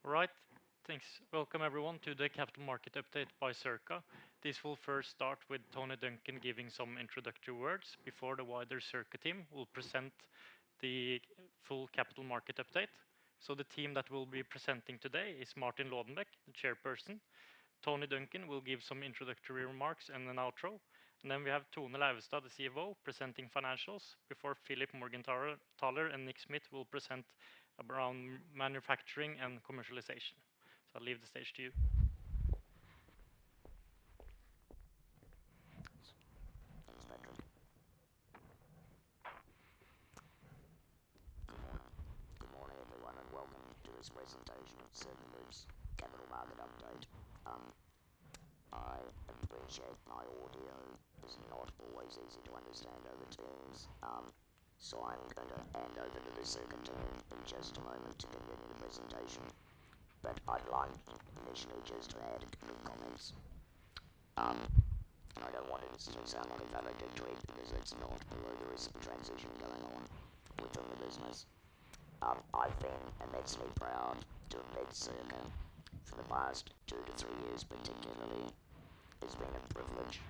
All right, thanks. Welcome everyone to the capital market update by Circa. This will first start with Tony Duncan giving some introductory words before the wider Circa team will present the full capital market update. So the team that will be presenting today is Martin Lodenbeck, the chairperson. Tony Duncan will give some introductory remarks and an outro. And then we have Tone Lauvestad, the CFO, presenting financials before Philip Morgenthaler and Nick Smith will present around manufacturing and commercialization. So I'll leave the stage to you. Good morning, everyone, and welcome to this presentation of Circa Group's capital market update. I appreciate my audio is not always easy to understand over Teams, so I'm going to hand over to the Circa team in just a moment to continue the presentation. But I'd like initially just to add a few comments. And I don't want it to sound any valedictory because it's not, although there is a transition going on within the business. I've been immensely proud to have led Circa for the past 2 to 3 years particularly. It's been a privilege,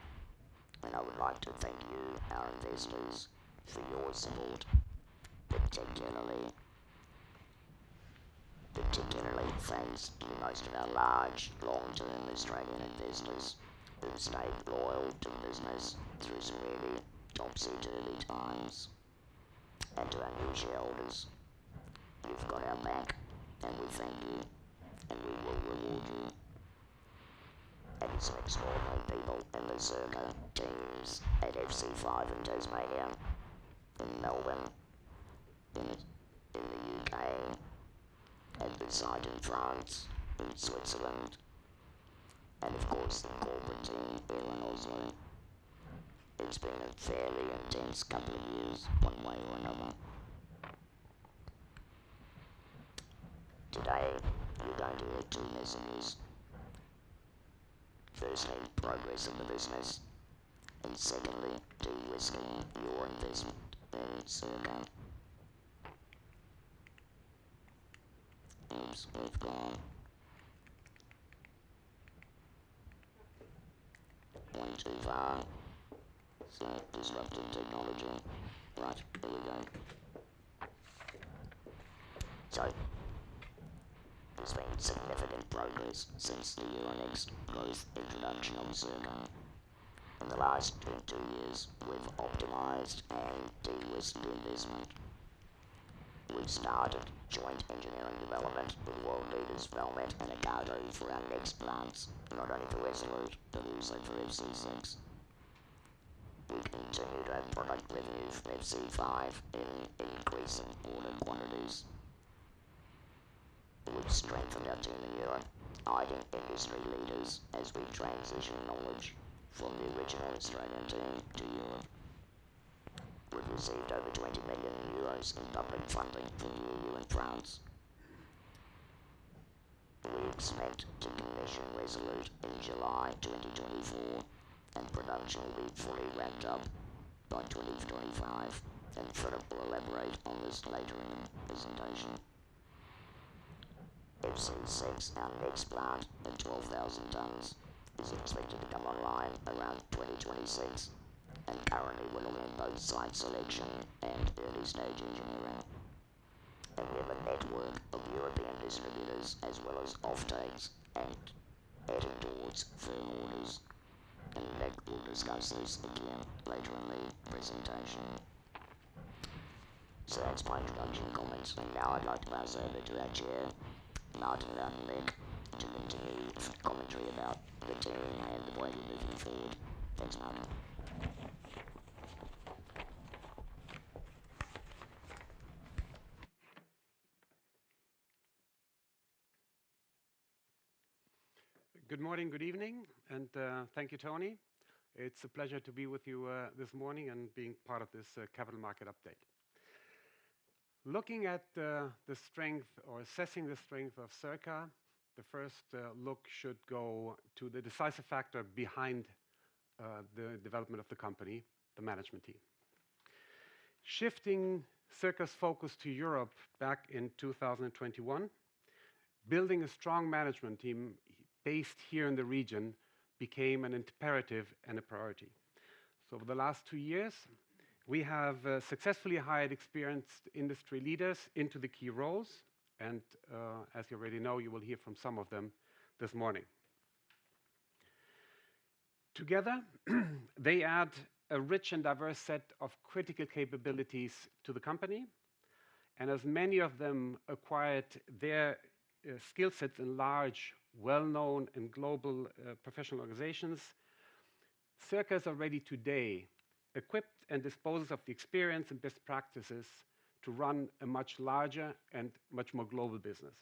and I would like to thank you, our investors, for your support, particularly thanks to most of our large, long-term Australian investors who stayed loyal to the business through some really topsy-turvy times, and to our new shareholders. You've got our back, and we thank you, and we will reward you. And some extraordinary people in the Circa teams at FC5 in Tasmania, in Melbourne, in the UK, at the site in France, in Switzerland, and of course the corporate team here in Oslo. It's been a fairly intense couple of years, one way or another. Today, you're going to hear 2 messages. Firstly, progress of the business, and secondly, de-risking your investment in Circa. Oops, we've gone. Went too far. So, disrupting technology. Right, here we go. So, there's been significant progress since the Euronext growth introduction of Circa. In the last 2 years, we've optimized and de-risked the investment. We've started joint engineering development with world leaders Valmet and Ocado for our next plants, not only for Resolute, but also for FC6. We continue to have product revenue from FC5 in increasing order quantities. We've strengthened our team in Europe, aiding industry leaders as we transition knowledge from the original Australian team to Europe. We've received over 20 million euros in public funding from the EU and France. We expect to commission Resolute in July 2024, and production will be fully ramped up by 2025, and Philip will elaborate on this later in the presentation. FC6, our next plant in 12,000 tonnes, is expected to come online around 2026, and currently we're looking at both site selection and early stage engineering. And we have a network of European distributors as well as offtakes and heading towards firm orders. And we'll discuss this again later in the presentation. So that's my introduction comments, and now I'd like to pass over to our chair, Martin Lodenbeck, to continue commentary about the team and the way we're moving forward. Thanks, Martin. Good morning, good evening, and thank you, Tony. It's a pleasure to be with you this morning and being part of this capital market update. Looking at the strength or assessing the strength of Circa, the first look should go to the decisive factor behind the development of the company, the management team. Shifting Circa's focus to Europe back in 2021 building a strong management team based here in the region became an imperative and a priority. So over the last 2 years, we have successfully hired experienced industry leaders into the key roles, and as you already know, you will hear from some of them this morning. Together, they add a rich and diverse set of critical capabilities to the company, and as many of them acquired their skill sets in large, well-known and global professional organizations, Circa is already today equipped and disposes of the experience and best practices to run a much larger and much more global business.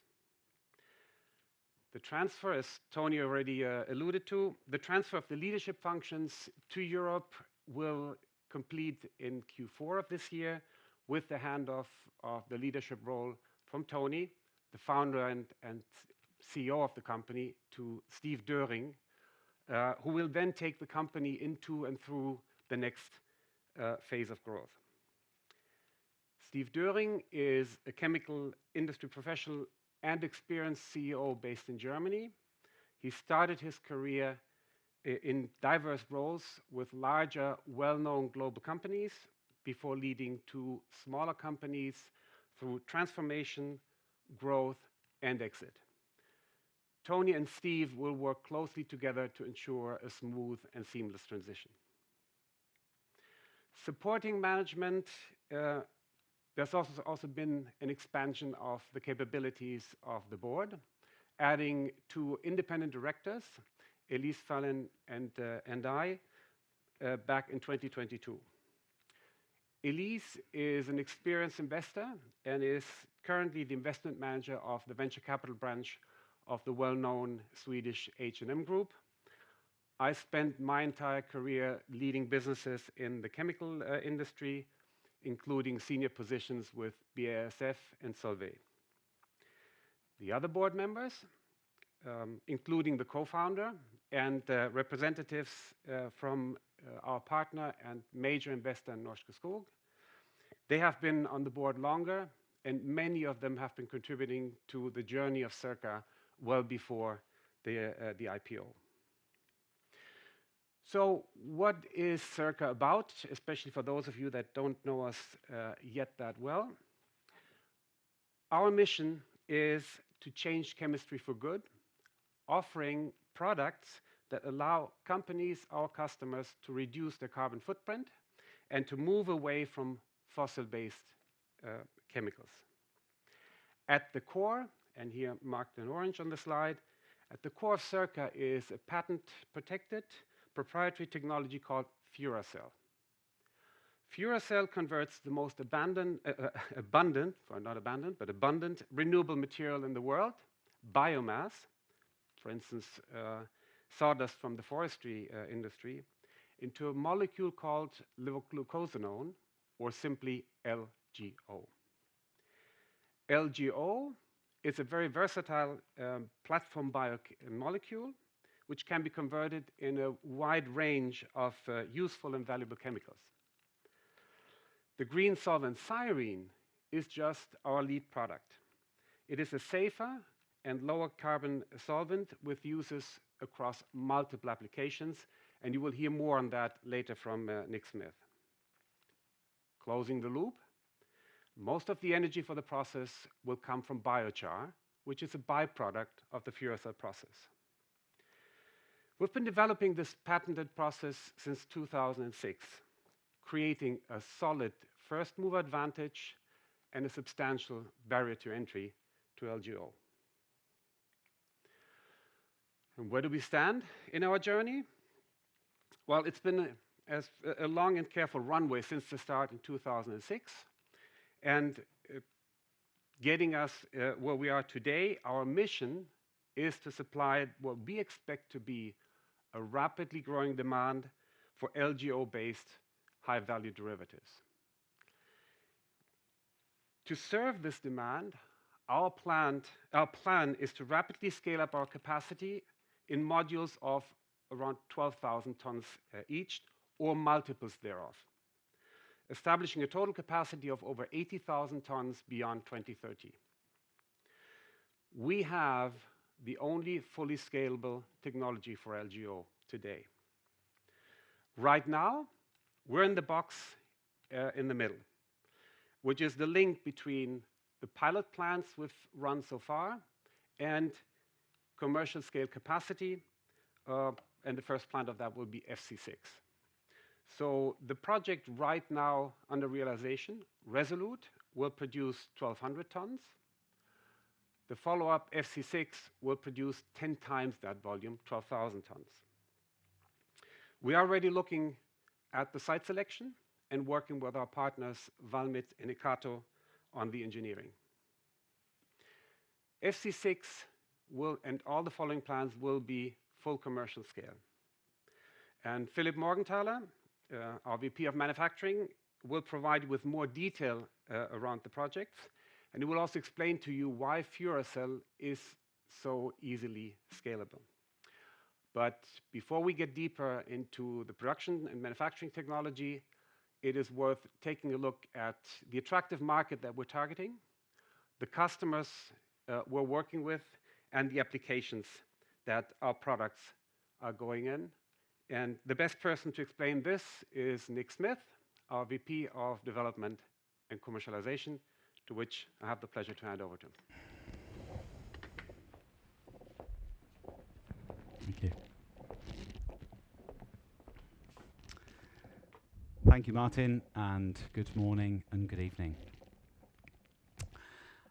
The transfer, as Tony already alluded to, the transfer of the leadership functions to Europe will complete in Q4 of this year with the handoff of the leadership role from Tony, the founder and CEO of the company, to Steve Döring, who will then take the company into and through the next phase of growth. Steve Döring is a chemical industry professional and experienced CEO based in Germany. He started his career in diverse roles with larger, well-known global companies before leading to smaller companies through transformation, growth, and exit. Tony and Steve will work closely together to ensure a smooth and seamless transition. Supporting management, there's also been an expansion of the capabilities of the board, adding 2 independent directors, Elise Fallon and I, back in 2022. Elise is an experienced investor and is currently the investment manager of the venture capital branch of the well-known Swedish H&M Group. I spent my entire career leading businesses in the chemical industry, including senior positions with BASF and Solvay. The other board members, including the co-founder and representatives from our partner and major investor in Norske Skog, they have been on the board longer, and many of them have been contributing to the journey of Circa well before the IPO. So what is Circa about, especially for those of you that don't know us yet that well? Our mission is to change chemistry for good, offering products that allow companies, our customers, to reduce their carbon footprint and to move away from fossil-based chemicals. At the core, and here marked in orange on the slide, at the core of Circa is a patent-protected proprietary technology called Furacell. Furacell converts the most abundant renewable material in the world, biomass, for instance, sawdust from the forestry industry, into a molecule called levoglucosanone, or simply LGO. LGO is a very versatile platform biomolecule which can be converted in a wide range of useful and valuable chemicals. The green solvent styrene is just our lead product. It is a safer and lower carbon solvent with uses across multiple applications, and you will hear more on that later from Nick Smith. Closing the loop, most of the energy for the process will come from biochar, which is a byproduct of the Furacell process. We've been developing this patented process since 2006, creating a solid first-mover advantage and a substantial barrier to entry to LGO. And where do we stand in our journey? Well, it's been a long and careful runway since the start in 2006, and getting us where we are today. Our mission is to supply what we expect to be a rapidly growing demand for LGO-based high-value derivatives. To serve this demand, our plan is to rapidly scale up our capacity in modules of around 12,000 tons each, or multiples thereof, establishing a total capacity of over 80,000 tons beyond 2030. We have the only fully scalable technology for LGO today. Right now, we're in the box in the middle, which is the link between the pilot plants we've run so far and commercial scale capacity, and the first plant of that will be FC6. So the project right now under realization, Resolute, will produce 1,200 tons. The follow-up FC6 will produce 10 times that volume, 12,000 tons. We are already looking at the site selection and working with our partners, Valmet and Ekato, on the engineering. FC6 will, and all the following plans will be full commercial scale. And Philip Morgenthaler, our VP of Manufacturing, will provide you with more detail around the project, and he will also explain to you why Furacell is so easily scalable. But before we get deeper into the production and manufacturing technology, it is worth taking a look at the attractive market that we're targeting, the customers we're working with, and the applications that our products are going in. And the best person to explain this is Nick Smith, our VP of Development and Commercialization, to which I have the pleasure to hand over to him. Thank you. Thank you, Martin, and good morning and good evening.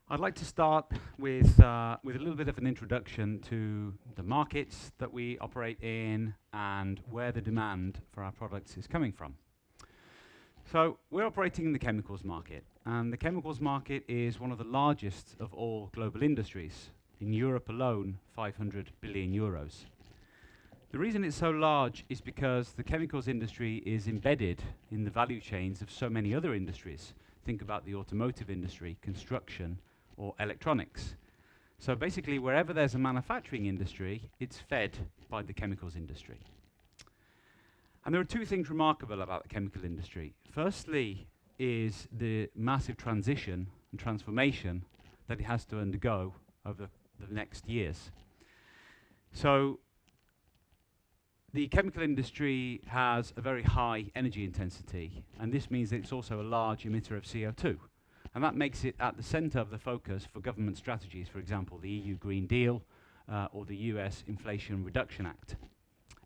I'd like to start with a little bit of an introduction to the markets that we operate in and where the demand for our products is coming from. So we're operating in the chemicals market, and the chemicals market is one of the largest of all global industries. In Europe alone, 500 billion euros. The reason it's so large is because the chemicals industry is embedded in the value chains of so many other industries. Think about the automotive industry, construction, or electronics. So basically, wherever there's a manufacturing industry, it's fed by the chemicals industry. And there are two things remarkable about the chemical industry. Firstly is the massive transition and transformation that it has to undergo over the next years. So the chemical industry has a very high energy intensity, and this means that it's also a large emitter of CO2. And that makes it at the center of the focus for government strategies, for example, the EU Green Deal or the US Inflation Reduction Act.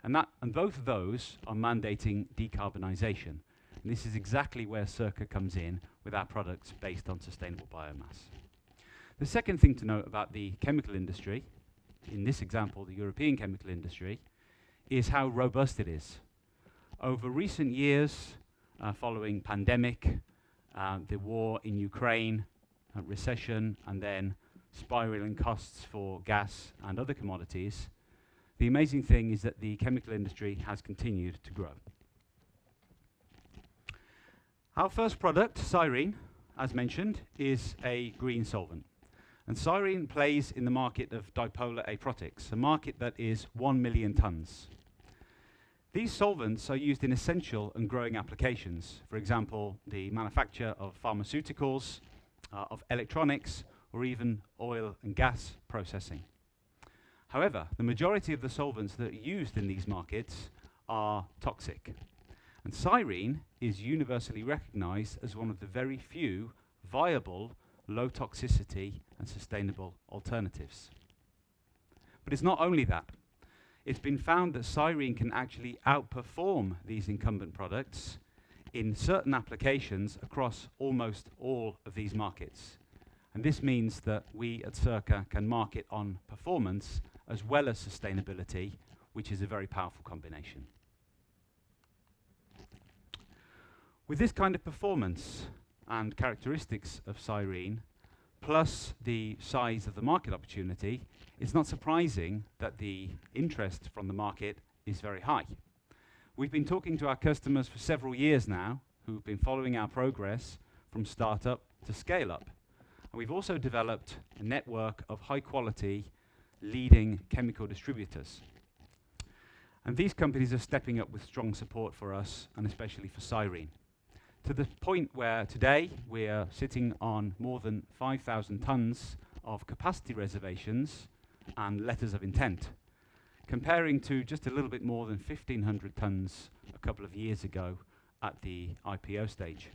And both of those are mandating decarbonisation. And this is exactly where Circa comes in with our products based on sustainable biomass. The second thing to note about the chemical industry, in this example, the European chemical industry, is how robust it is. Over recent years, following pandemic, the war in Ukraine, recession, and then spiraling costs for gas and other commodities, the amazing thing is that the chemical industry has continued to grow. Our first product, Cyrene, as mentioned, is a green solvent. And Cyrene plays in the market of dipolar aprotics, a market that is 1 million tons. These solvents are used in essential and growing applications, for example, the manufacture of pharmaceuticals, of electronics, or even oil and gas processing. However, the majority of the solvents that are used in these markets are toxic. And Cyrene is universally recognized as one of the very few viable, low toxicity and sustainable alternatives. But it's not only that. It's been found that Cyrene can actually outperform these incumbent products in certain applications across almost all of these markets. And this means that we at Circa can market on performance as well as sustainability, which is a very powerful combination. With this kind of performance and characteristics of Cyrene, plus the size of the market opportunity, it's not surprising that the interest from the market is very high. We've been talking to our customers for several years now, who've been following our progress from startup to scale up. And we've also developed a network of high quality, leading chemical distributors. And these companies are stepping up with strong support for us, and especially for Cyrene, to the point where today we are sitting on more than 5,000 tons of capacity reservations and letters of intent, comparing to just a little bit more than 1,500 tons a couple of years ago at the IPO stage.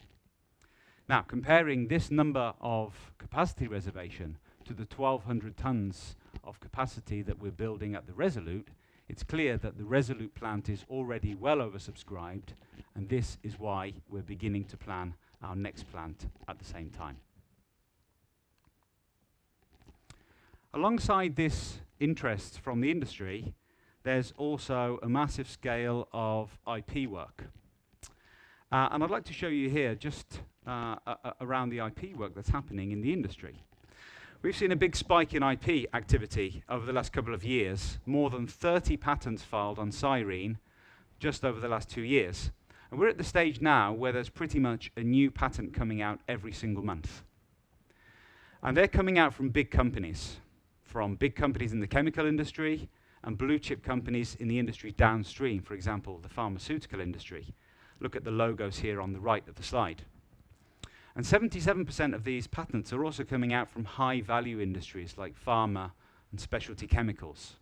Now, comparing this number of capacity reservation to the 1,200 tons of capacity that we're building at the Resolute, it's clear that the Resolute plant is already well oversubscribed, and this is why we're beginning to plan our next plant at the same time. Alongside this interest from the industry, there's also a massive scale of IP work. And I'd like to show you here just around the IP work that's happening in the industry. We've seen a big spike in IP activity over the last couple of years, more than 30 patents filed on Cyrene just over the last 2 years. And we're at the stage now where there's pretty much a new patent coming out every single month. And they're coming out from big companies in the chemical industry and blue chip companies in the industry downstream, for example, the pharmaceutical industry. Look at the logos here on the right of the slide. And 77% of these patents are also coming out from high value industries like pharma and specialty chemicals.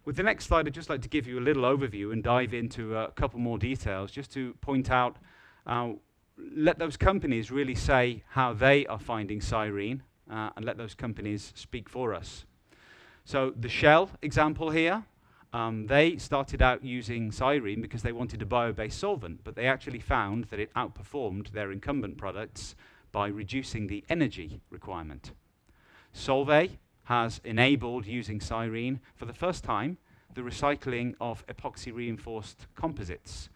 With the next slide, I'd just like to give you a little overview and dive into a couple more details just to point out, let those companies really say how they are finding Cyrene and let those companies speak for us. So the Shell example here, they started out using Cyrene because they wanted a bio-based solvent, but they actually found that it outperformed their incumbent products by reducing the energy requirement. Solvay has enabled, using Cyrene for the first time, the recycling of epoxy-reinforced composites,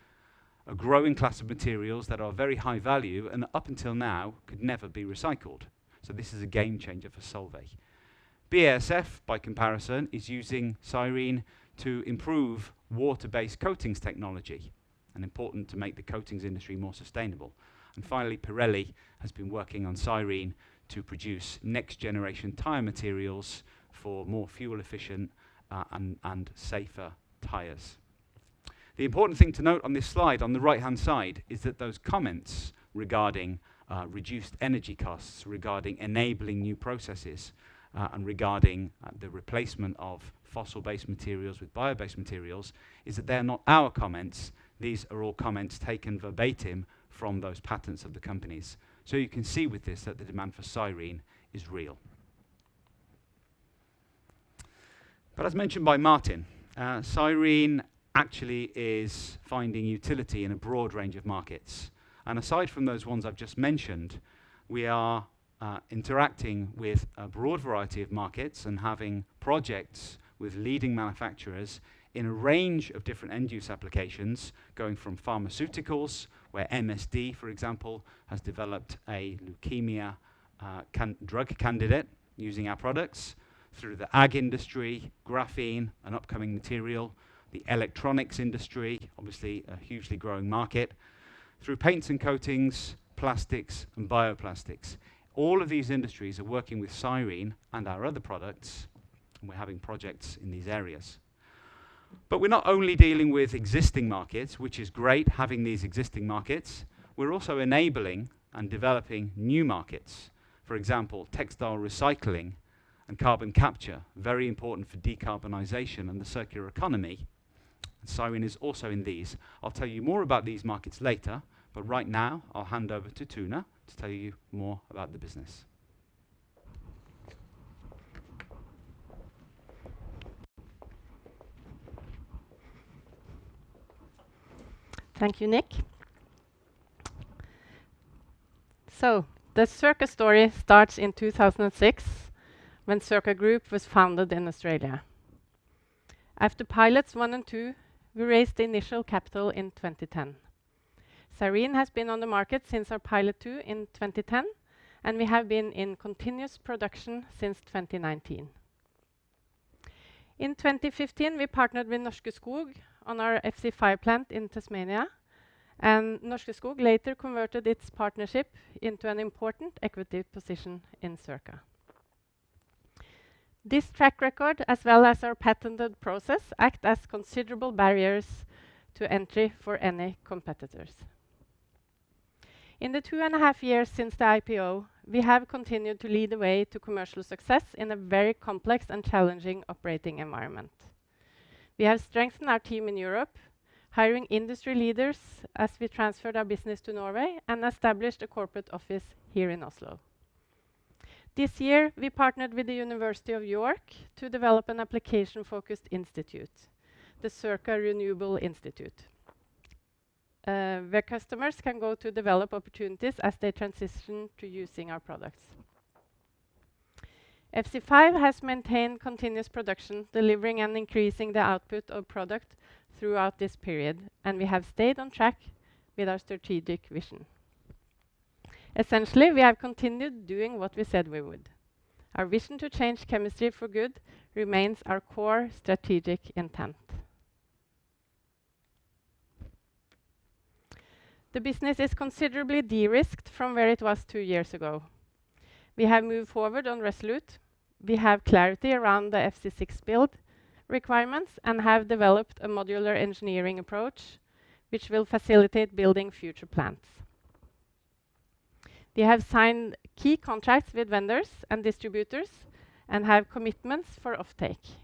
a growing class of materials that are very high value and up until now could never be recycled. So this is a game changer for Solvay. BASF, by comparison, is using Cyrene to improve water-based coatings technology, and important to make the coatings industry more sustainable. And finally, Pirelli has been working on Cyrene to produce next-generation tyre materials for more fuel-efficient and safer tyres. The important thing to note on this slide on the right-hand side is that those comments regarding reduced energy costs, regarding enabling new processes, and regarding the replacement of fossil-based materials with bio-based materials, is that they're not our comments. These are all comments taken verbatim from those patents of the companies. So you can see with this that the demand for Cyrene is real. But as mentioned by Martin, Cyrene actually is finding utility in a broad range of markets. And aside from those ones I've just mentioned, we are interacting with a broad variety of markets and having projects with leading manufacturers in a range of different end-use applications, going from pharmaceuticals, where MSD, for example, has developed a leukemia drug candidate using our products, through the ag industry, graphene, an upcoming material, the electronics industry, obviously a hugely growing market, through paints and coatings, plastics and bioplastics. All of these industries are working with Cyrene and our other products, and we're having projects in these areas. But we're not only dealing with existing markets, which is great having these existing markets, we're also enabling and developing new markets. For example, textile recycling and carbon capture, very important for decarbonisation and the circular economy. Cyrene is also in these. I'll tell you more about these markets later, but right now I'll hand over to Tuna to tell you more about the business. Thank you, Nick. So, the Circa story starts in 2006, when Circa Group was founded in Australia. After pilots 1 and 2, we raised the initial capital in 2010. Cyrene has been on the market since our pilot 2 in 2010, and we have been in continuous production since 2019. In 2015, we partnered with Norske Skog on our FC5 plant in Tasmania, and Norske Skog later converted its partnership into an important equity position in Circa. This track record, as well as our patented process, act as considerable barriers to entry for any competitors. In the 2.5 years since the IPO, we have continued to lead the way to commercial success in a very complex and challenging operating environment. We have strengthened our team in Europe, hiring industry leaders as we transferred our business to Norway and established a corporate office here in Oslo. This year, we partnered with the University of York to develop an application-focused institute, the Circa Renewable Institute, where customers can go to develop opportunities as they transition to using our products. FC5 has maintained continuous production, delivering and increasing the output of product throughout this period, and we have stayed on track with our strategic vision. Essentially, we have continued doing what we said we would. Our vision to change chemistry for good remains our core strategic intent. The business is considerably de-risked from where it was 2 years ago. We have moved forward on Resolute. We have clarity around the FC6 build requirements and have developed a modular engineering approach which will facilitate building future plants. We have signed key contracts with vendors and distributors and have commitments for offtake.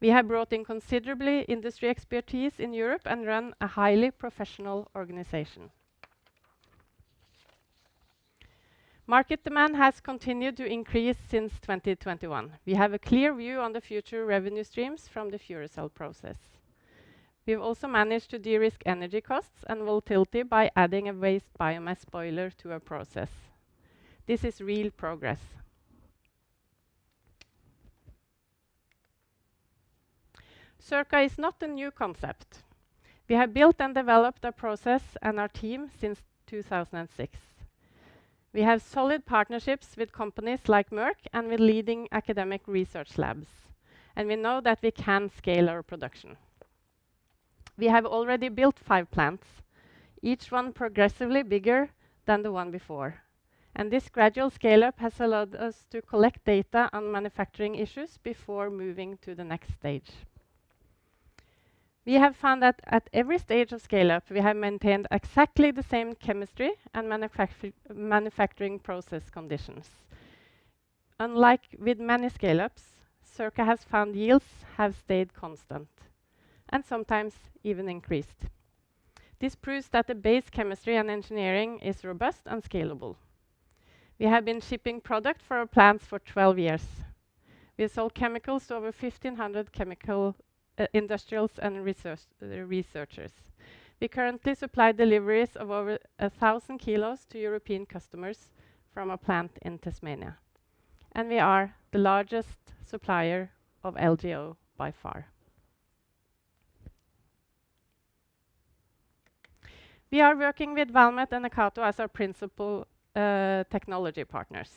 We have brought in considerably industry expertise in Europe and run a highly professional organization. Market demand has continued to increase since 2021. We have a clear view on the future revenue streams from the Furacell process. We've also managed to de-risk energy costs and volatility by adding a waste biomass boiler to our process. This is real progress. Circa is not a new concept. We have built and developed our process and our team since 2006. We have solid partnerships with companies like Merck and with leading academic research labs, and we know that we can scale our production. We have already built 5 plants, each one progressively bigger than the one before. And this gradual scale-up has allowed us to collect data on manufacturing issues before moving to the next stage. We have found that at every stage of scale-up, we have maintained exactly the same chemistry and manufacturing process conditions. Unlike with many scale-ups, Circa has found yields have stayed constant and sometimes even increased. This proves that the base chemistry and engineering is robust and scalable. We have been shipping product for our plants for 12 years. We have sold chemicals to over 1,500 chemical industrials and researchers. We currently supply deliveries of over 1,000 kilos to European customers from a plant in Tasmania. And we are the largest supplier of LGO by far. We are working with Valmet and Ekato as our principal technology partners.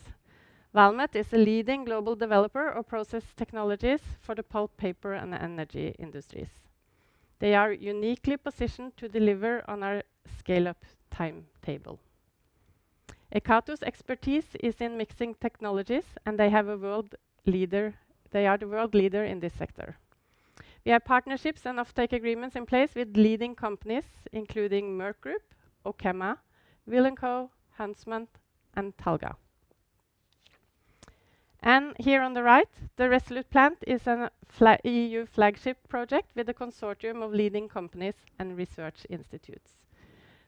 Valmet is a leading global developer of process technologies for the pulp, paper, and energy industries. They are uniquely positioned to deliver on our scale-up timetable. Ekato's expertise is in mixing technologies, and they are the world leader in this sector. We have partnerships and offtake agreements in place with leading companies, including Merck Group, Okema, Will & Co, Huntsman, and Talga. And here on the right, the Resolute plant is an EU flagship project with a consortium of leading companies and research institutes.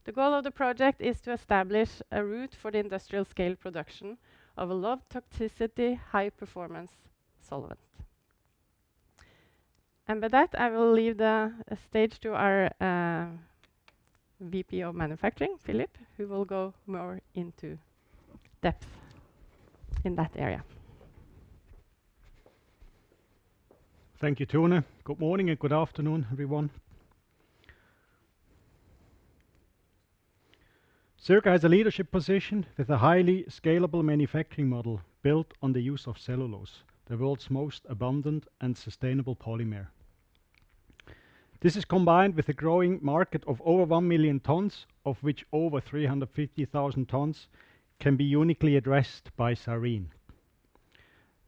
The goal of the project is to establish a route for the industrial scale production of a low toxicity, high performance solvent. And with that, I will leave the stage to our VP of Manufacturing, Philip, who will go more into depth in that area. Thank you, Tone. Good morning and good afternoon, everyone. Circa has a leadership position with a highly scalable manufacturing model built on the use of cellulose, the world's most abundant and sustainable polymer. This is combined with a growing market of over 1 million tons, of which over 350,000 tons can be uniquely addressed by Cyrene.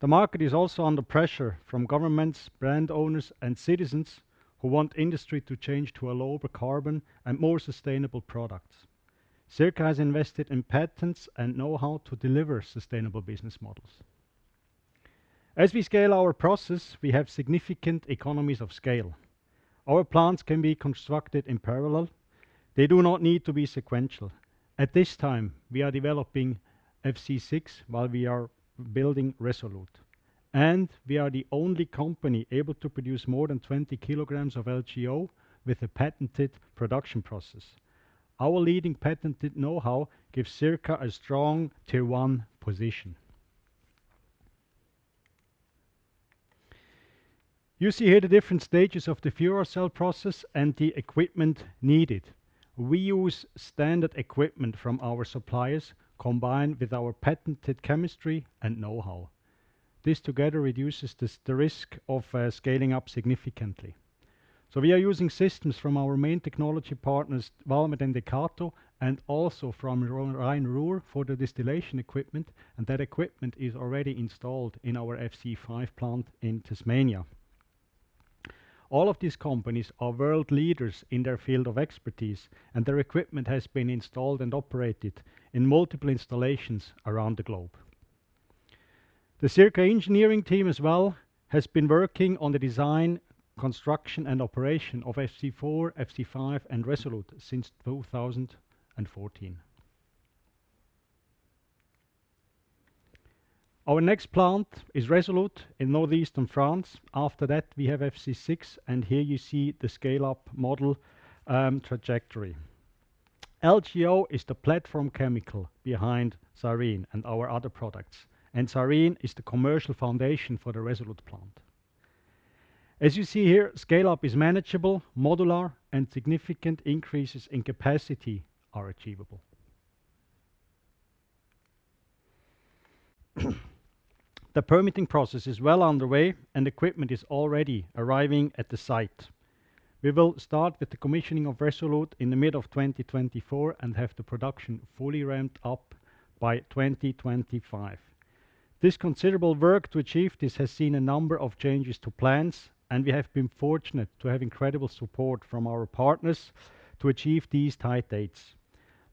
The market is also under pressure from governments, brand owners, and citizens who want industry to change to a lower carbon and more sustainable products. Circa has invested in patents and know-how to deliver sustainable business models. As we scale our process, we have significant economies of scale. Our plants can be constructed in parallel. They do not need to be sequential. At this time, we are developing FC6 while we are building Resolute. And we are the only company able to produce more than 20 kilograms of LGO with a patented production process. Our leading patented know-how gives Circa a strong Tier 1 position. You see here the different stages of the Furacell process and the equipment needed. We use standard equipment from our suppliers combined with our patented chemistry and know-how. This together reduces the risk of scaling up significantly. So we are using systems from our main technology partners, Valmet and Decato, and also from Rhine-Ruhr for the distillation equipment, and that equipment is already installed in our FC5 plant in Tasmania. All of these companies are world leaders in their field of expertise, and their equipment has been installed and operated in multiple installations around the globe. The Circa engineering team as well has been working on the design, construction and operation of FC4, FC5 and Resolute since 2014. Our next plant is Resolute in northeastern France. After that we have FC6, and here you see the scale-up model trajectory. LGO is the platform chemical behind Cyrene and our other products, and Cyrene is the commercial foundation for the Resolute plant. As you see here, scale-up is manageable, modular, and significant increases in capacity are achievable. The permitting process is well underway and equipment is already arriving at the site. We will start with the commissioning of Resolute in the mid of 2024 and have the production fully ramped up by 2025. This considerable work to achieve this has seen a number of changes to plans, and we have been fortunate to have incredible support from our partners to achieve these tight dates.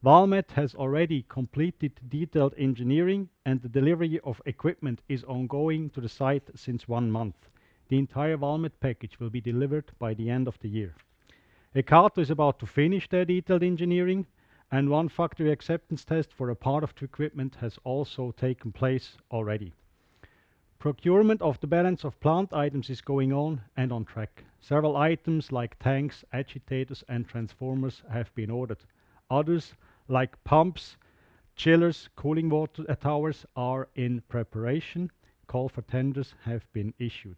Valmet has already completed detailed engineering, and the delivery of equipment is ongoing to the site since 1 month. The entire Valmet package will be delivered by the end of the year. Decato is about to finish their detailed engineering, and one factory acceptance test for a part of the equipment has also taken place already. Procurement of the balance of plant items is going on and on track. Several items like tanks, agitators and transformers have been ordered. Others like pumps, chillers, cooling water towers are in preparation. Call for tenders have been issued.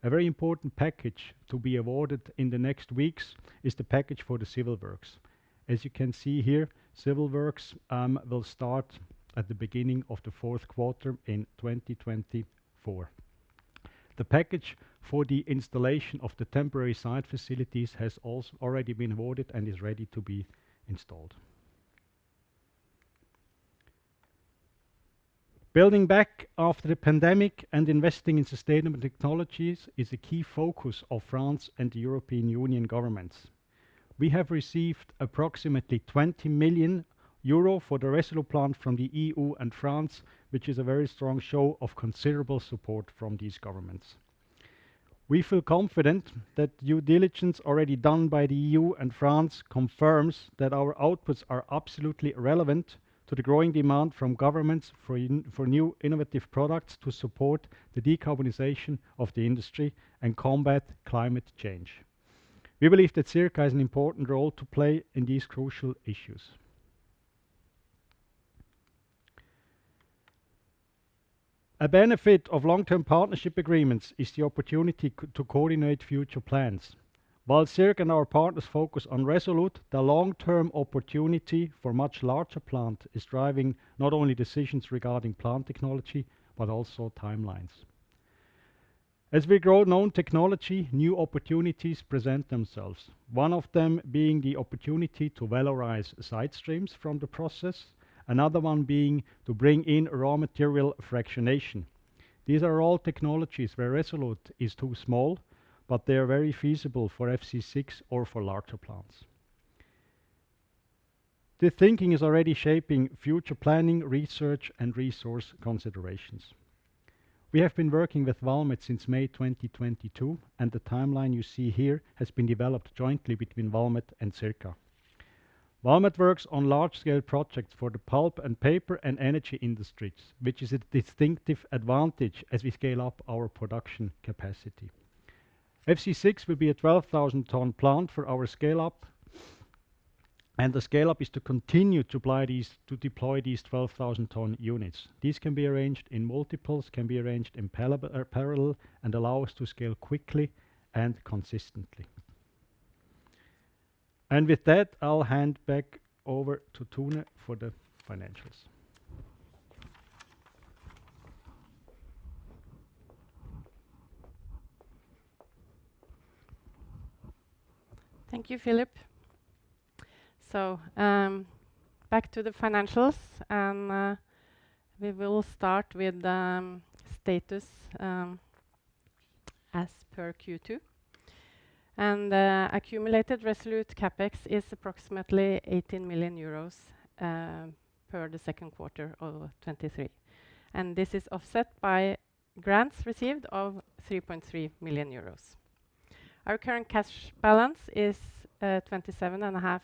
A very important package to be awarded in the next weeks is the package for the civil works. As you can see here, civil works will start at the beginning of the fourth quarter in 2024. The package for the installation of the temporary site facilities has also already been awarded and is ready to be installed. Building back after the pandemic and investing in sustainable technologies is a key focus of France and the European Union governments. We have received approximately 20 million euro for the Resolute plant from the EU and France, which is a very strong show of considerable support from these governments. We feel confident that due diligence already done by the EU and France confirms that our outputs are absolutely relevant to the growing demand from governments for new innovative products to support the decarbonization of the industry and combat climate change. We believe that Circa has an important role to play in these crucial issues. A benefit of long-term partnership agreements is the opportunity to coordinate future plans. While Circa and our partners focus on Resolute, the long-term opportunity for much larger plant is driving not only decisions regarding plant technology, but also timelines. As we grow known technology, new opportunities present themselves. One of them being the opportunity to valorize side streams from the process, another one being to bring in raw material fractionation. These are all technologies where Resolute is too small, but they are very feasible for FC6 or for larger plants. The thinking is already shaping future planning, research, and resource considerations. We have been working with Valmet since May 2022, and the timeline you see here has been developed jointly between Valmet and Circa. Valmet works on large-scale projects for the pulp and paper and energy industries, which is a distinctive advantage as we scale up our production capacity. FC6 will be a 12,000-ton plant for our scale-up, and the scale-up is to continue to deploy these 12,000-ton units. These can be arranged in multiples, can be arranged in parallel, and allow us to scale quickly and consistently. And with that, I'll hand back over to Tone for the financials. Thank you, Philip. So, back to the financials, and we will start with status as per Q2. And accumulated Resolute CapEx is approximately 18 million euros per the second quarter of 23. And this is offset by grants received of 3.3 million euros. Our current cash balance is 27.5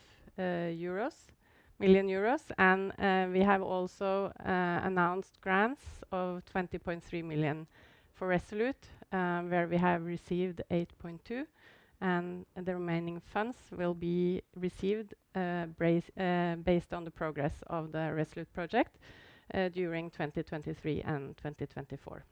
million euros, and we have also announced grants of 20.3 million for Resolute, where we have received 8.2, and the remaining funds will be received based on the progress of the Resolute project during 2023 and 2024.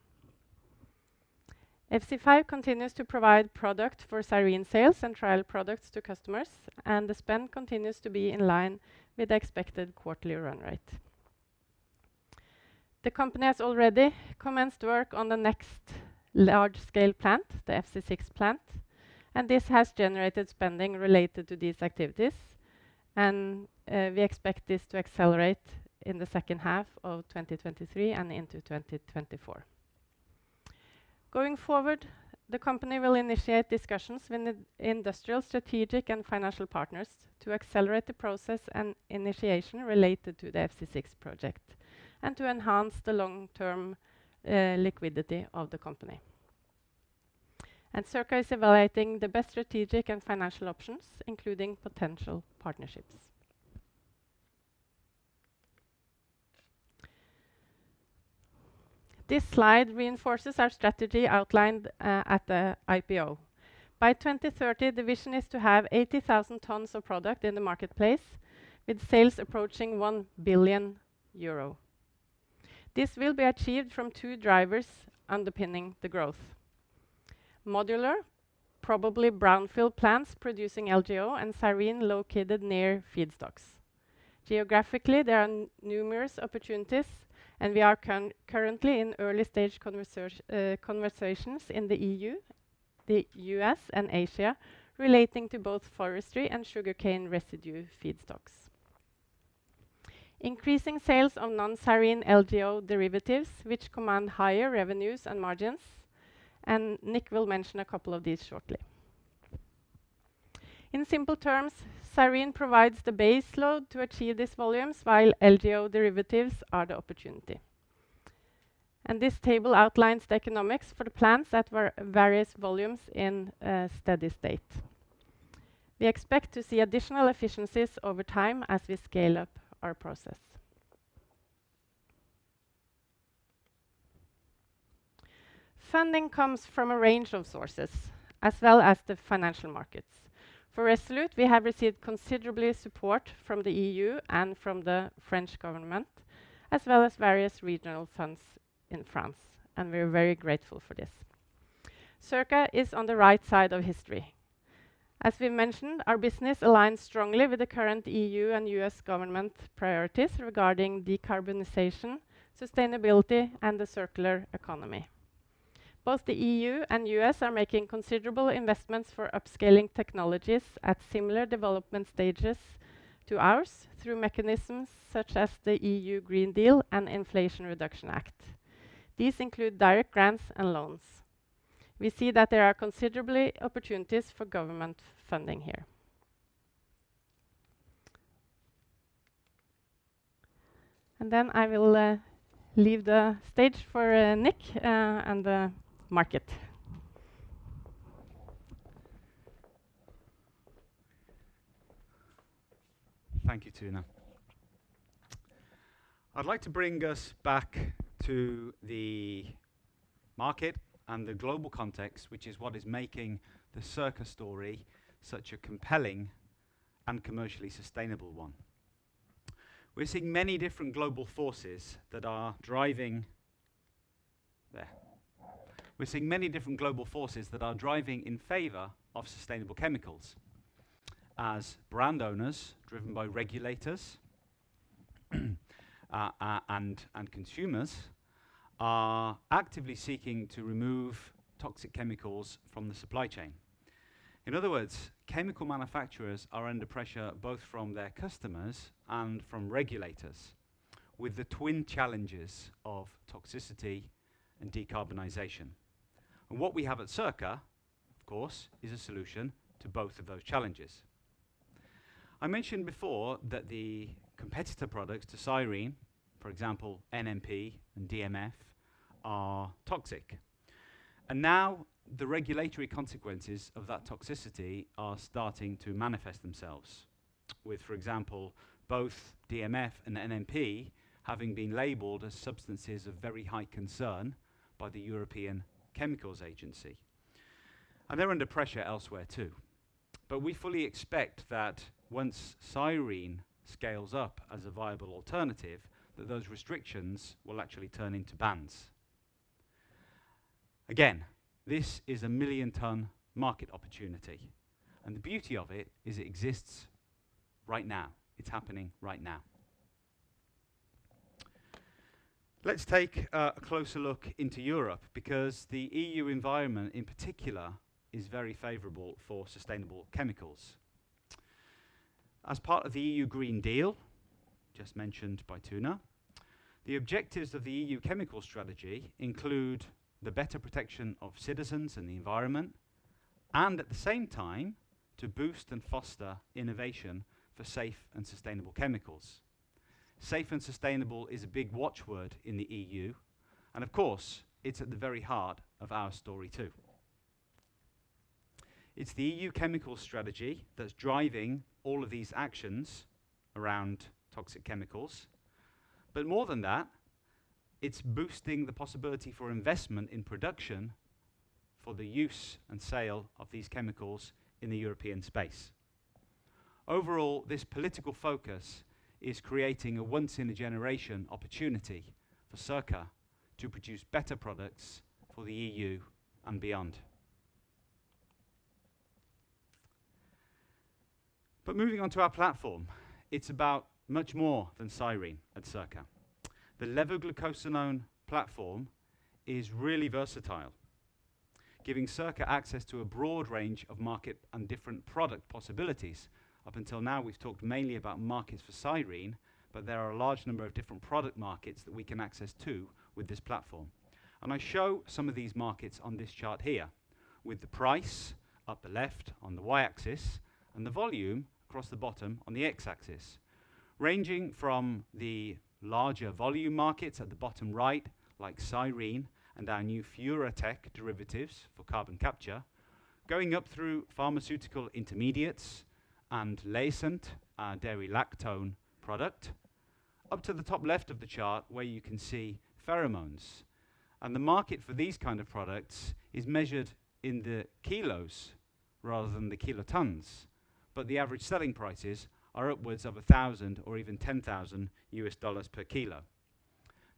FC5 continues to provide product for Cyrene sales and trial products to customers, and the spend continues to be in line with the expected quarterly run rate. The company has already commenced work on the next large-scale plant, the FC6 plant, and this has generated spending related to these activities, and we expect this to accelerate in the second half of 2023 and into 2024. Going forward, the company will initiate discussions with the industrial, strategic, and financial partners to accelerate the process and initiation related to the FC6 project, and to enhance the long-term liquidity of the company. And Circa is evaluating the best strategic and financial options, including potential partnerships. This slide reinforces our strategy outlined at the IPO. By 2030, the vision is to have 80,000 tons of product in the marketplace, with sales approaching 1 billion euro. This will be achieved from two drivers underpinning the growth: modular, probably brownfield plants producing LGO and Cyrene located near feedstocks. Geographically, there are numerous opportunities, and we are currently in early stage conversations in the EU, the US, and Asia, relating to both forestry and sugarcane residue feedstocks. Increasing sales of non-Cyrene LGO derivatives, which command higher revenues and margins, and Nick will mention a couple of these shortly. In simple terms, Cyrene provides the base load to achieve these volumes, while LGO derivatives are the opportunity. And this table outlines the economics for the plants at various volumes in steady state. We expect to see additional efficiencies over time as we scale up our process. Funding comes from a range of sources, as well as the financial markets. For Resolute, we have received considerable support from the EU and from the French government, as well as various regional funds in France, and we're very grateful for this. Circa is on the right side of history. As we mentioned, our business aligns strongly with the current EU and US government priorities regarding decarbonization, sustainability, and the circular economy. Both the EU and US are making considerable investments for upscaling technologies at similar development stages to ours through mechanisms such as the EU Green Deal and Inflation Reduction Act. These include direct grants and loans. We see that there are considerable opportunities for government funding here. And then I will leave the stage for Nick and the market. Thank you, Tuna. I'd like to bring us back to the market and the global context, which is what is making the Circa story such a compelling and commercially sustainable one. We're seeing many different global forces that are driving We're seeing many different global forces that are driving in favor of sustainable chemicals. As brand owners, driven by regulators and consumers, are actively seeking to remove toxic chemicals from the supply chain. In other words, chemical manufacturers are under pressure both from their customers and from regulators, with the twin challenges of toxicity and decarbonisation. And what we have at Circa, of course, is a solution to both of those challenges. I mentioned before that the competitor products to styrene, for example, NMP and DMF, are toxic. And now the regulatory consequences of that toxicity are starting to manifest themselves, with, for example, both DMF and NMP having been labelled as substances of very high concern by the European Chemicals Agency. And they're under pressure elsewhere too. But we fully expect that once styrene scales up as a viable alternative, that those restrictions will actually turn into bans. Again, this is a million-ton market opportunity. And the beauty of it is it exists right now. It's happening right now. Let's take a closer look into Europe, because the EU environment in particular is very favourable for sustainable chemicals. As part of the EU Green Deal, just mentioned by Tuna, the objectives of the EU chemical strategy include the better protection of citizens and the environment, and at the same time to boost and foster innovation for safe and sustainable chemicals. Safe and sustainable is a big watchword in the EU, and of course, it's at the very heart of our story too. It's the EU chemical strategy that's driving all of these actions around toxic chemicals. But more than that, it's boosting the possibility for investment in production for the use and sale of these chemicals in the European space. Overall, this political focus is creating a once-in-a-generation opportunity for Circa to produce better products for the EU and beyond. But moving on to our platform, it's about much more than styrene at Circa. The levoglucosanone platform is really versatile, giving Circa access to a broad range of market and different product possibilities. Up until now, we've talked mainly about markets for styrene, but there are a large number of different product markets that we can access to with this platform. And I show some of these markets on this chart here, with the price up the left on the y-axis and the volume across the bottom on the x-axis, ranging from the larger volume markets at the bottom right, like styrene and our new Furatech derivatives for carbon capture, going up through pharmaceutical intermediates and Lasent, our dairy lactone product, up to the top left of the chart where you can see pheromones. And the market for these kind of products is measured in the kilos rather than the kilotons, but the average selling prices are upwards of 1,000 or even 10,000 US dollars per kilo.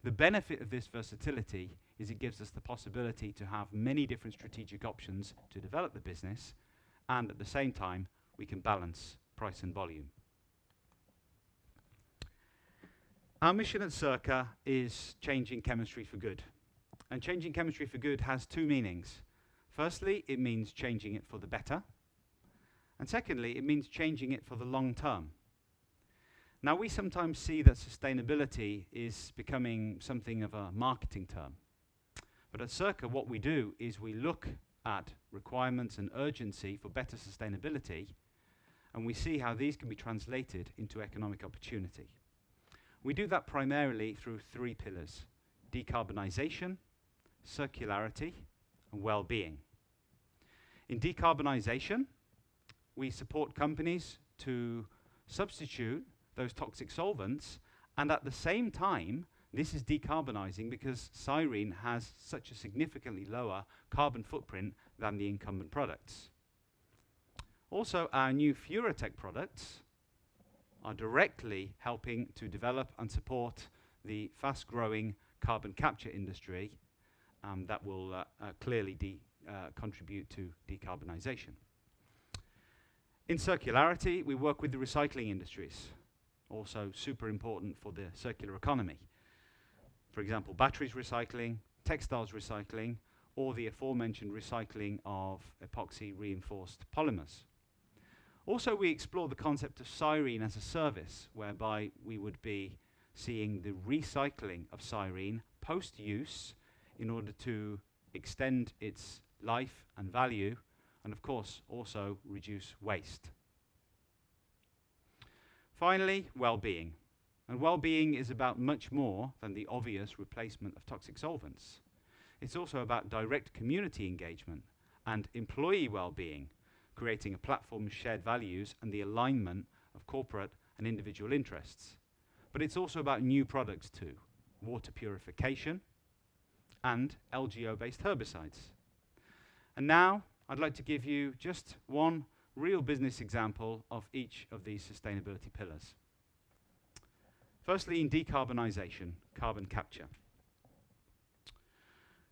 The benefit of this versatility is it gives us the possibility to have many different strategic options to develop the business, and at the same time, we can balance price and volume. Our mission at Circa is changing chemistry for good. And changing chemistry for good has two meanings. Firstly, it means changing it for the better. And secondly, it means changing it for the long term. Now, we sometimes see that sustainability is becoming something of a marketing term. But at Circa, what we do is we look at requirements and urgency for better sustainability, and we see how these can be translated into economic opportunity. We do that primarily through three pillars: decarbonization, circularity, and well-being. In decarbonization, we support companies to substitute those toxic solvents, and at the same time, this is decarbonizing because styrene has such a significantly lower carbon footprint than the incumbent products. Also, our new Furatech products are directly helping to develop and support the fast-growing carbon capture industry that will clearly contribute to decarbonization. In circularity, we work with the recycling industries, also super important for the circular economy. For example, batteries recycling, textiles recycling, or the aforementioned recycling of epoxy reinforced polymers. Also, we explore the concept of styrene as a service, whereby we would be seeing the recycling of styrene post-use in order to extend its life and value, and of course, also reduce waste. Finally, well-being. And well-being is about much more than the obvious replacement of toxic solvents. It's also about direct community engagement and employee well-being, creating a platform of shared values and the alignment of corporate and individual interests. But it's also about new products too: water purification and LGO-based herbicides. And now, I'd like to give you just one real business example of each of these sustainability pillars. Firstly, in decarbonization, carbon capture.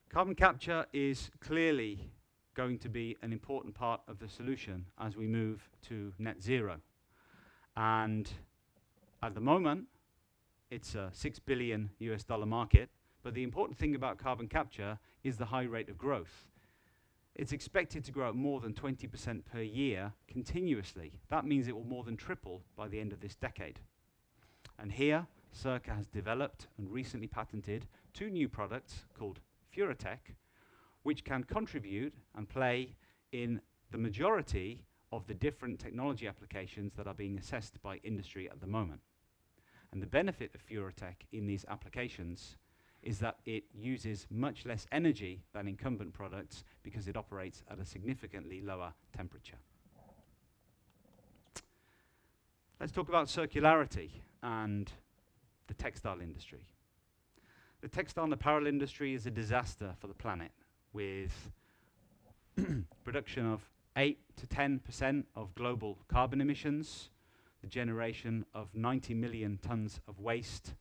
Carbon capture is clearly going to be an important part of the solution as we move to net zero. And at the moment, it's a $6 billion market, but the important thing about carbon capture is the high rate of growth. It's expected to grow at more than 20% per year continuously. That means it will more than triple by the end of this decade. And here, Circa has developed and recently patented two new products called Furatech, which can contribute and play in the majority of the different technology applications that are being assessed by industry at the moment. And the benefit of Furatech in these applications is that it uses much less energy than incumbent products because it operates at a significantly lower temperature. Let's talk about circularity and the textile industry. The textile and apparel industry is a disaster for the planet, with production of 8 to 10% of global carbon emissions, the generation of 90 million tons of waste,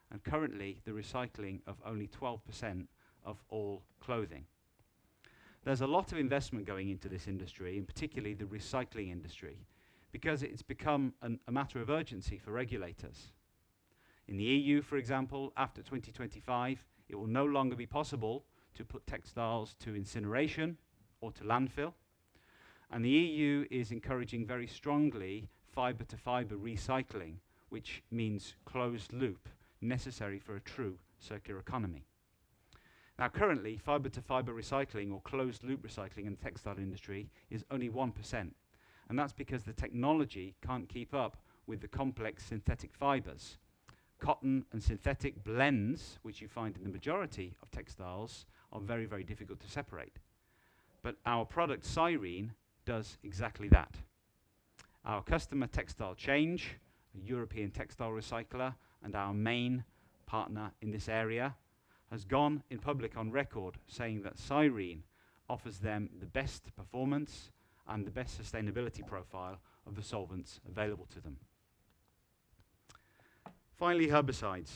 and currently the recycling of only 12% of all clothing. There's a lot of investment going into this industry, and particularly the recycling industry, because it's become a matter of urgency for regulators. In the EU, for example, after 2025, it will no longer be possible to put textiles to incineration or to landfill. And the EU is encouraging very strongly fibre-to-fibre recycling, which means closed loop, necessary for a true circular economy. Now currently, fibre-to-fibre recycling or closed loop recycling in the textile industry is only 1%. And that's because the technology can't keep up with the complex synthetic fibres. Cotton and synthetic blends, which you find in the majority of textiles, are very, very difficult to separate. But our product, styrene, does exactly that. Our customer, Textile Change, a European textile recycler, and our main partner in this area, has gone in public on record saying that styrene offers them the best performance and the best sustainability profile of the solvents available to them. Finally, herbicides.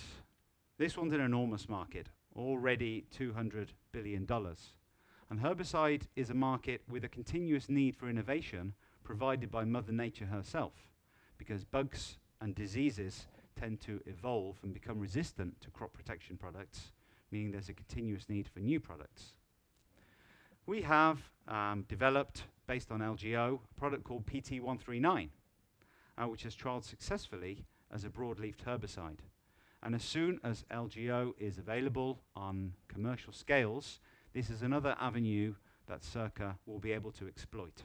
This one's an enormous market, already $200 billion. And herbicide is a market with a continuous need for innovation provided by Mother Nature herself, because bugs and diseases tend to evolve and become resistant to crop protection products, meaning there's a continuous need for new products. We have developed, based on LGO, a product called PT139, which has trialed successfully as a broadleafed herbicide. And as soon as LGO is available on commercial scales, this is another avenue that Circa will be able to exploit.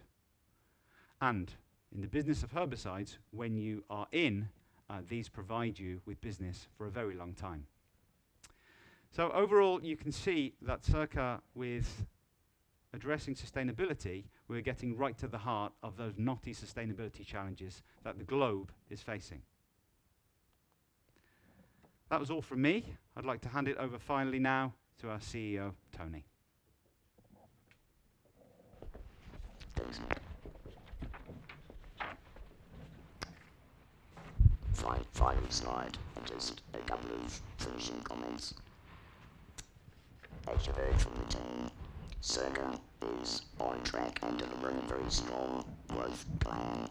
And in the business of herbicides, when you are in these provide you with business for a very long time. So overall, you can see that Circa, with addressing sustainability, we're getting right to the heart of those knotty sustainability challenges that the globe is facing. That was all from me. I'd like to hand it over finally now to our CEO, Tony. Final slide, and just a couple of finishing comments. As you heard from the team, Circa is on track and delivering a very strong growth plan.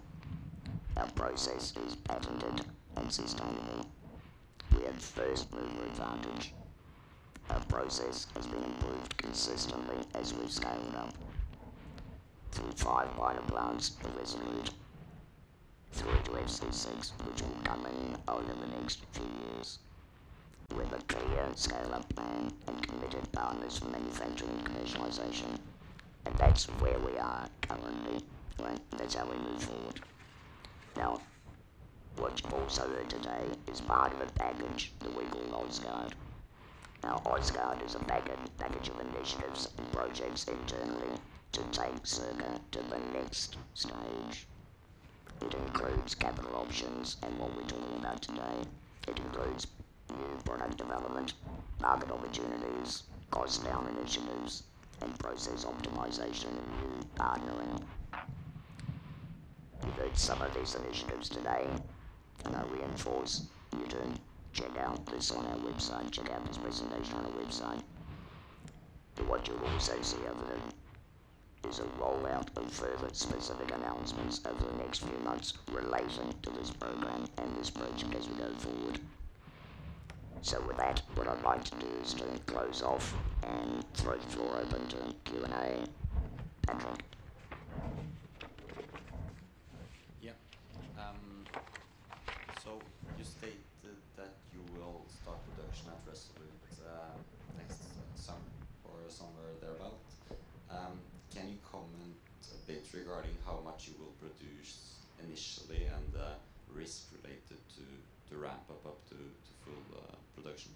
Our process is patented and sustainable. We have first mover advantage. Our process has been improved consistently as we've scaled up. Through 5 pilot plants for Resolute, through to FC6, which will come in over the next few years. With a clear scale-up plan and committed partners for manufacturing and commercialisation. And that's where we are currently. Right? That's how we move forward. Now, what you've also heard today is part of a package that we call Osgard. Now, Osgard is a package of initiatives and projects internally to take Circa to the next stage. It includes capital options and what we're talking about today. It includes new product development, market opportunities, cost down initiatives, and process optimization and new partnering. You've heard some of these initiatives today, and I reinforce you to check out this on our website, check out this presentation on our website. But what you'll also see over there is a rollout of further specific announcements over the next few months relating to this program and this project as we go forward. So with that, what I'd like to do is to close off and throw the floor open to Q&A. Patrick. Yeah. So you stated that you will start production at Resolute next summer or somewhere thereabout. Can you comment a bit regarding how much you will produce initially and the risk related to ramp up to full production?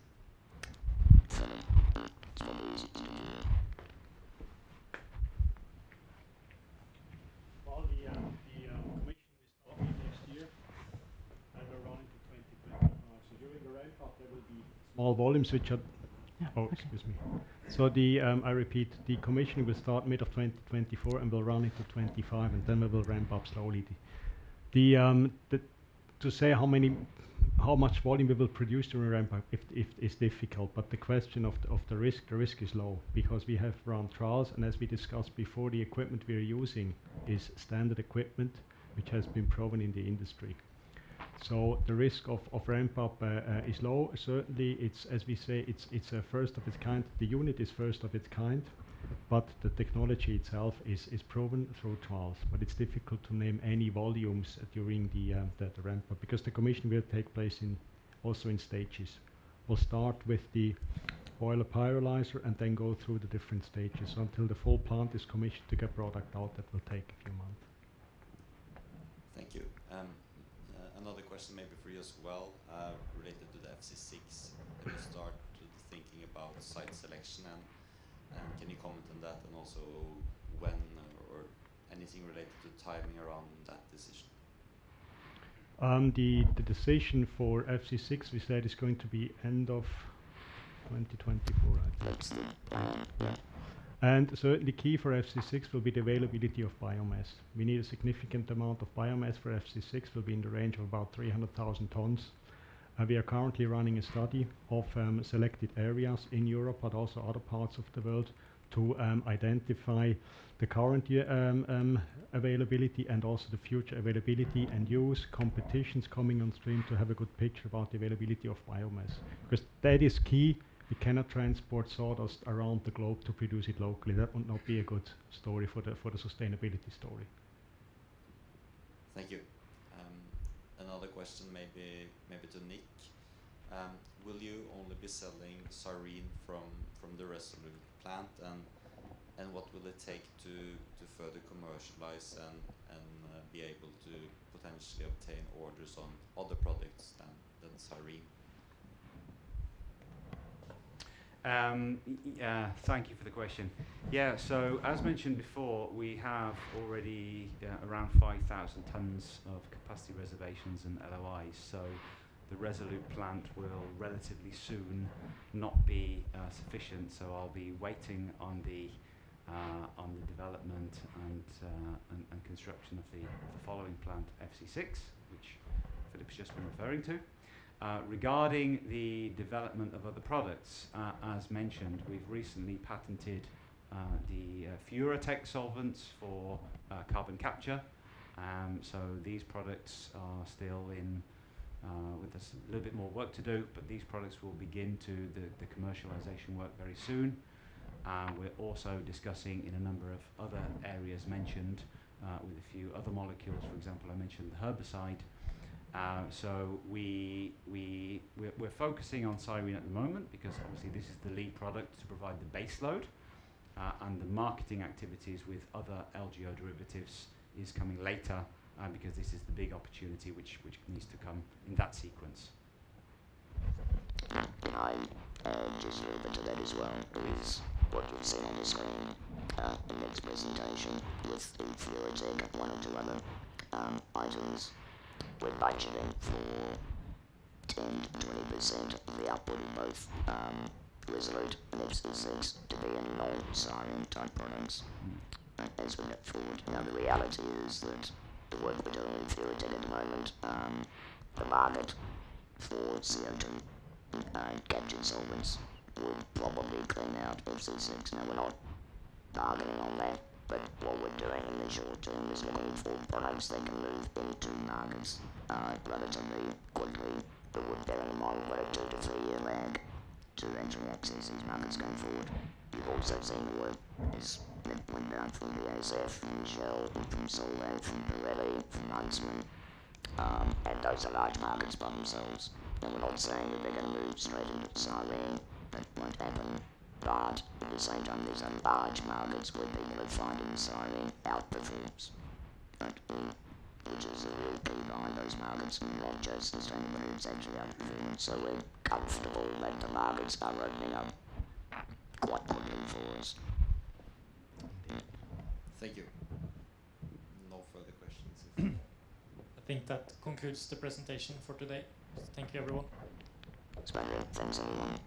Well, the commission is starting next year and we're running to 2025. So during the ramp up there will be small volumes which are excuse me. So I repeat, the commissioning will start mid of 2024 and will run into 25, and then we will ramp up slowly. To say how much volume we will produce during ramp up is difficult, but the question of the risk is low because we have run trials, and as we discussed before, the equipment we are using is standard equipment which has been proven in the industry. So the risk of ramp up is low. Certainly, it's, as we say, it's a first of its kind. The unit is first of its kind, but the technology itself is proven through trials. But it's difficult to name any volumes during the ramp up because the commission will take place also in stages. We'll start with the boiler pyrolyzer and then go through the different stages until the full plant is commissioned to get product out. That will take a few months. Thank you. Another question maybe for you as well, related to the FC6. When you start thinking about site selection, and can you comment on that, and also when or anything related to timing around that decision? The decision for FC6 we said is going to be end of 2024, I think. Yeah. And certainly key for FC6 will be the availability of biomass. We need a significant amount of biomass for FC6, will be in the range of about 300,000 tons. We are currently running a study of selected areas in Europe, but also other parts of the world, to identify the current availability and also the future availability, and use competitions coming on stream to have a good picture about the availability of biomass. Because that is key. We cannot transport sawdust around the globe to produce it locally. That would not be a good story for the sustainability story. Thank you. Another question, maybe to Nick. Will you only be selling Cyrene from the Resolute plant, And what will it take to further commercialize and be able to potentially obtain orders on other products than Cyrene? Thank you for the question. Yeah, so as mentioned before, we have already around 5,000 tons of capacity reservations and LOIs. So the Resolute plant will relatively soon not be sufficient. So I'll be waiting on the development and construction of the following plant, FC6, which Philip's just been referring to. Regarding the development of other products, as mentioned, we've recently patented the Furatech solvents for carbon capture. So these products are still in with us a little bit more work to do, but these products will begin to the commercialization work very soon. We're also discussing in a number of other areas mentioned with a few other molecules. For example, I mentioned the herbicide. So we're focusing on Cyrene at the moment because obviously this is the lead product to provide the base load, and the marketing activities with other LGO derivatives is coming later because this is the big opportunity which needs to come in that sequence. Can I just a little bit to that as well, is what you've seen on the screen in the next presentation with the Furatech, one or two other items. We're budgeting for 10 to 20% of the output in both Resolute and FC6 to be in non-Cyrene type products as we look forward. Now the reality is that the work we're doing in Furatech at the moment, the market for CO2 captured solvents will probably clean out FC6. Now we're not bargaining on that, but what we're doing in the short term is looking for products that can move into markets relatively quickly, but we're bearing in mind we've got a 2 to 3 year lag to actually access these markets going forward. You've also seen the work is went down from BASF, from Shell, from Solvay, from Pirelli, from Huntsman, and those are large markets by themselves. And we're not saying that they're going to move straight into Cyrene. That won't happen. But at the same time, these are large markets where people are finding Cyrene outperforms. Which is the real key behind those markets, and not just sustainability, it's actually outperformance. So we're comfortable that the markets are opening up quite quickly for us. Thank you. No further questions. I think that concludes the presentation for today. Thank you, everyone. Thanks, everyone.